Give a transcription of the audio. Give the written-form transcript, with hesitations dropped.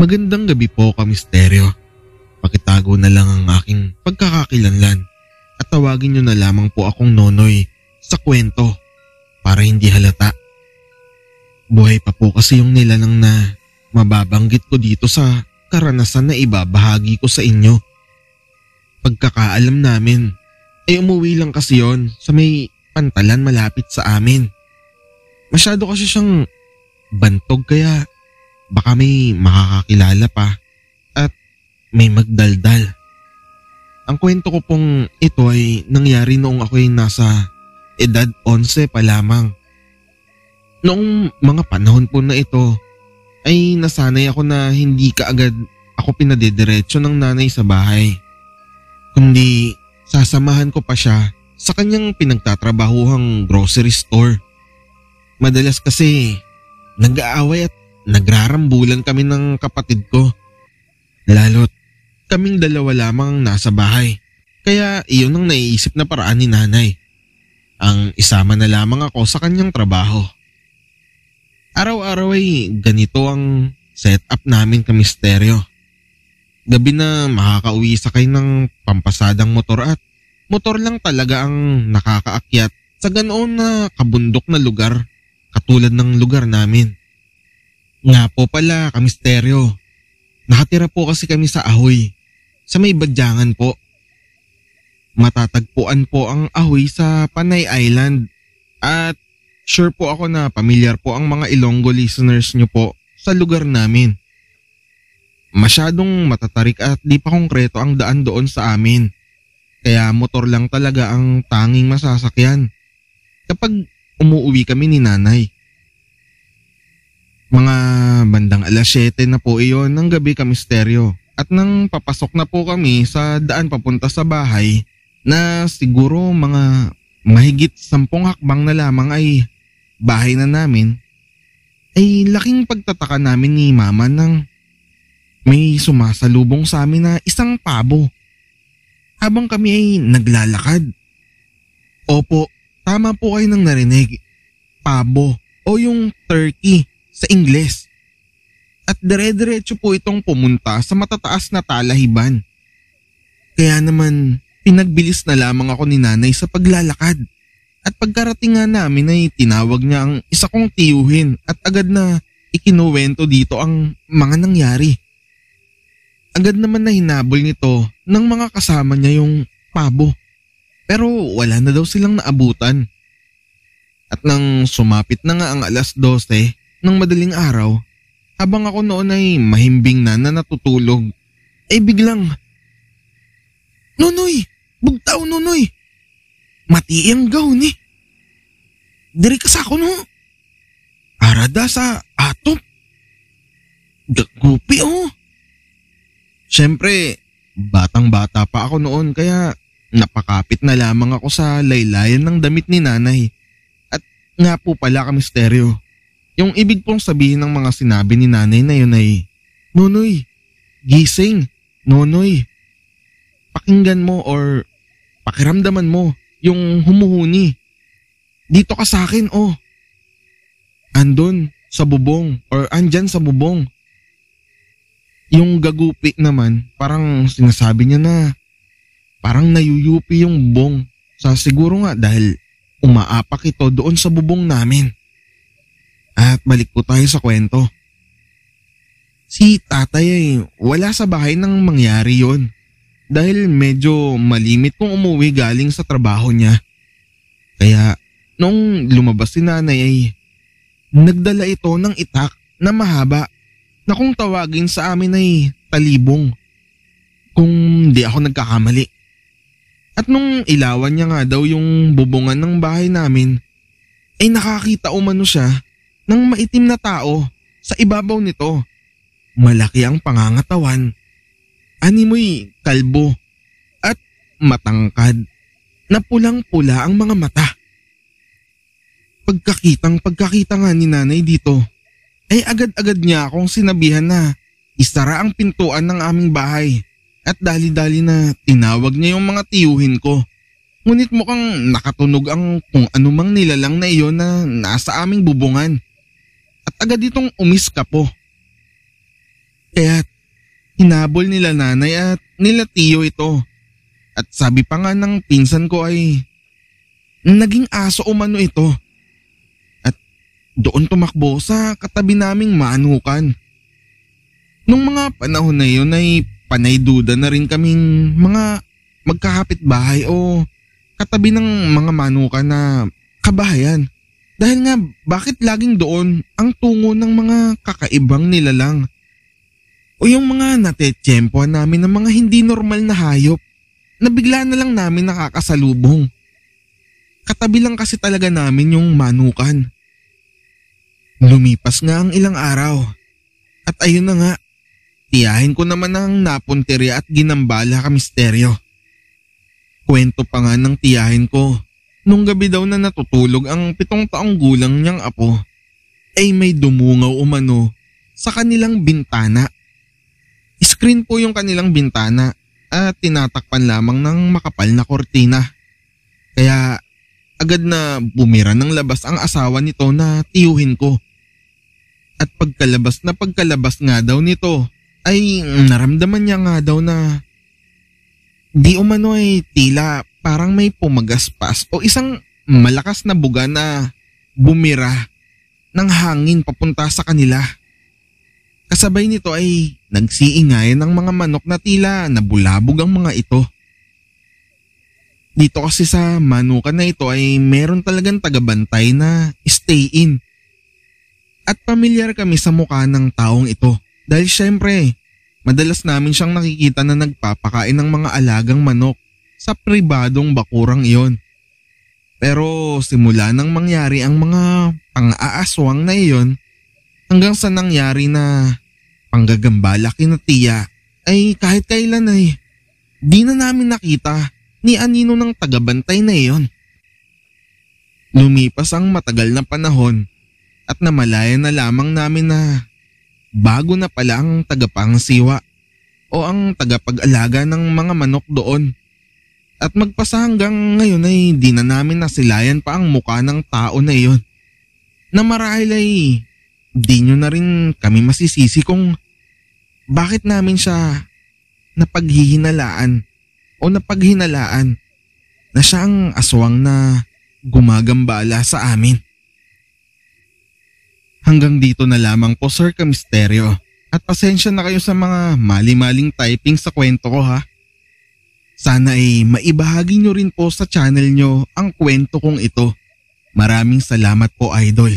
Magandang gabi po, Kamisteryo. Pakitago na lang ang aking pagkakakilanlan at tawagin niyo na lamang po akong Nonoy sa kwento para hindi halata. Buhay pa po kasi yung nilalang na mababanggit ko dito sa karanasan na ibabahagi ko sa inyo. Pagkakaalam namin ay umuwi lang kasi yon sa may pantalan malapit sa amin. Masyado kasi siyang bantog kaya baka may makakakilala pa at may magdaldal. Ang kwento ko pong ito ay nangyari noong ako'y nasa edad 11 pa lamang. Noong mga panahon po na ito ay nasanay ako na hindi kaagad ako pinadidiretso ng nanay sa bahay. Kundi sasamahan ko pa siya sa kanyang pinagtatrabahuhang grocery store. Madalas kasi nag-aaway at nagrarambulan kami ng kapatid ko. Lalo't kaming dalawa lamang nasa bahay. Kaya iyon ang naiisip na paraan ni nanay. Ang isama na lamang ako sa kanyang trabaho. Araw-araw ay ganito ang setup namin, Kamisteryo. Gabi na makakauwi sakay ng pampasadang motor at motor lang talaga ang nakakaakyat sa ganoon na kabundok na lugar katulad ng lugar namin. Nga po pala, Kamisteryo, nakatira po kasi kami sa Ahoy, sa may Badyangan po. Matatagpuan po ang Ahoy sa Panay Island at sure po ako na pamilyar po ang mga Ilonggo listeners nyo po sa lugar namin. Masyadong matatarik at di pa konkreto ang daan doon sa amin, kaya motor lang talaga ang tanging masasakyan kapag umuwi kami ni nanay. Mga bandang 7:00 na po iyon ng gabi, Kamisteryo, at nang papasok na po kami sa daan papunta sa bahay na siguro mga mahigit 10 hakbang na lamang ay bahay na namin, ay laking pagtataka namin ni Mama nang may sumasalubong sa amin na isang pabo habang kami ay naglalakad. Opo, tama po kayo nang narinig. Pabo o yung turkey sa Ingles. At dire-diretso po itong pumunta sa matataas na talahiban. Kaya naman pinagbilis na lamang ako ni nanay sa paglalakad. At pagkarating nga namin ay tinawag niya ang isa kong tiyuhin at agad na ikinuwento dito ang mga nangyari. Agad naman na hinabol nito ng mga kasama niya yung pabo. Pero wala na daw silang naabutan. At nang sumapit na nga ang 12:00 ng madaling araw, habang ako noon ay mahimbing na natutulog, ay biglang, "Nonoy! Bugtaw, Nonoy! Matiang gaw ni! Diri ka sa ako no? Arada sa atop! Gagupi oh!" Siyempre, batang-bata pa ako noon kaya napakapit na lamang ako sa laylayan ng damit ni nanay. At nga po pala, Kamisteryo, yung ibig pong sabihin ng mga sinabi ni nanay na yun ay, "Nonoy, gising, Nonoy. Pakinggan mo or pakiramdaman mo yung humuhuni. Dito ka sa akin, oh. Andun sa bubong or andyan sa bubong." Yung gagupi naman, parang sinasabi niya na parang nayuyupi yung bubong sa siguro nga dahil umaapak ito doon sa bubong namin. At balik po tayo sa kwento. Si tatay ay wala sa bahay nang mangyari yon dahil medyo malimit kung umuwi galing sa trabaho niya. Kaya nung lumabas si nanay ay nagdala ito ng itak na mahaba na kung tawagin sa amin ay talibong kung di ako nagkakamali. At nung ilawan niya nga daw yung bubungan ng bahay namin ay nakakita umano siya ng maitim na tao sa ibabaw nito. Malaki ang pangangatawan, animoy kalbo at matangkad na pulang-pula ang mga mata. Pagkakita nga ni nanay dito ay agad-agad niya akong sinabihan na isara ang pintuan ng aming bahay at dali-dali na tinawag niya yung mga tiyuhin ko. Ngunit mukhang nakatunog ang kung anumang nilalang na iyon na nasa aming bubungan. At agad itong umiska po. Kaya hinabol nila nanay at nila tiyo ito. At sabi pa nga ng pinsan ko ay naging aso umano ito. At doon tumakbo sa katabi naming manukan. Nung mga panahon na yun ay panay duda na rin kaming mga magkakapitbahay o katabi ng mga manukan na kabahayan. Dahil nga bakit laging doon ang tungo ng mga kakaibang nilalang o yung mga natetsyempohan namin ng mga hindi normal na hayop na bigla na lang namin nakakasalubong. Katabi lang kasi talaga namin yung manukan. Lumipas nga ang ilang araw at ayun na nga, tiyahin ko naman ang napuntirya at ginambala ka misteryo. Kwento pa nga ng tiyahin ko. Nung gabi daw na natutulog ang 7 taong gulang niyang apo, ay may dumungaw umano sa kanilang bintana. Screen po yung kanilang bintana at tinatakpan lamang ng makapal na kortina. Kaya agad na bumira ng labas ang asawa nito na tiyuhin ko. At pagkalabas nga daw nito ay naramdaman niya nga daw na di umano ay tila parang may pumagaspas o isang malakas na buga na bumira ng hangin papunta sa kanila. Kasabay nito ay nagsiingayan ng mga manok na tila nabulabog ang mga ito. Dito kasi sa manukan na ito ay meron talagang tagabantay na stay in. At pamilyar kami sa mukha ng taong ito dahil syempre madalas namin siyang nakikita na nagpapakain ng mga alagang manok sa pribadong bakurang iyon. Pero simula nang mangyari ang mga pang-aaswang na iyon hanggang sa nangyari na panggagambala kina tiya ay kahit kailan ay di na namin nakita ni anino ng tagabantay na iyon. Lumipas ang matagal na panahon at namalayan na lamang namin na bago na pala ang tagapangsiwa o ang tagapag-alaga ng mga manok doon. At magpasa hanggang ngayon ay di na namin nasilayan pa ang mukha ng tao na iyon. Na marahil ay di nyo na rin kami masisisi kung bakit namin siya napaghihinalaan o napaghinalaan na siya ang aswang na gumagambala sa amin. Hanggang dito na lamang po Sir Kamisteryo at pasensya na kayo sa mga mali-maling typing sa kwento ko ha. Sana ay maibahagi nyo rin po sa channel nyo ang kwento kong ito. Maraming salamat po idol.